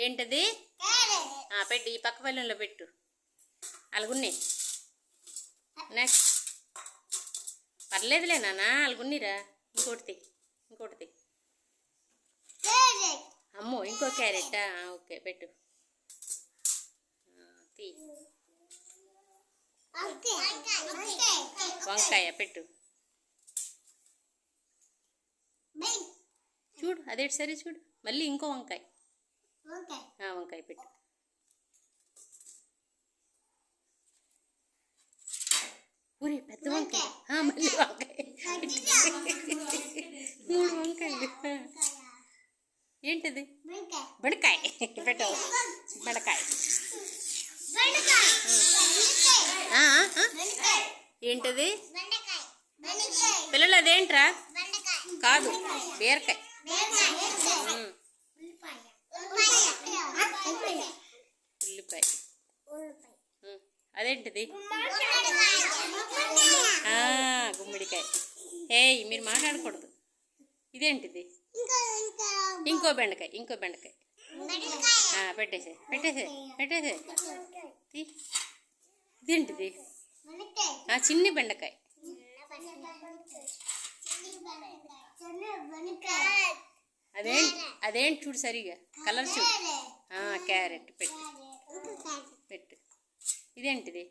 ఏంటది? పెట్టు, ఈ పక్క పల్లెంలో పెట్టు. అలాగున్నాయి. నెక్స్ట్ పర్లేదులే నాన్న, అలాగున్నీరా. ఇంకోటిది. అమ్మో, ఇంకో క్యారెట్టా? ఓకే, పెట్టు. వంకాయ పెట్టు. చూడు, అదేంటి సరే చూడు. మళ్ళీ ఇంకో వంకాయ. వంకాయ పెట్టు. ఊరి పెద్ద వంకాయ. మళ్ళీ వంకాయ. 3 వంకాయలు. ఏంటది? బెండకాయ పెట్టు. బెండకాయ. ఏంటది? పిల్లలు అదేంట్రా? కాదు, బీరకాయ. ఉల్లిపాయ. అదేంటిది? గుమ్మడికాయ. మీరు మాట్లాడకూడదు. ఇదేంటిది? ఇంకో బెండకాయ. పెట్టేసే. ఇదేంటిది? చిన్ని బెండకాయ. అదేంటి చూడు సరిగా, కలర్ చూడు. క్యారెట్ పెట్టు. ఇదేంటిది?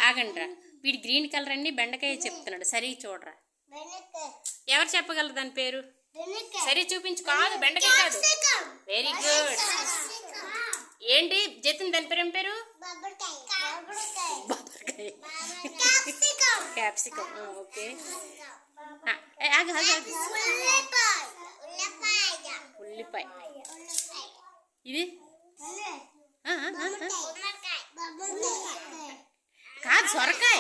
ఆగండ్రా, వీడి గ్రీన్ కలర్ అన్ని బెండకాయ చెప్తున్నాడు. సరిగా చూడరా. ఎవరు చెప్పగలరు దాని పేరు? సరి చూపించు. కాదు, బెండకాయ కాదు. Very good. ఏంటి జతిన్, దాని పేరు ఏం పేరు? క్యాప్సికమ్. ఓకే. ఉల్లిపాయ. ఇది కాదు, సొరకాయ.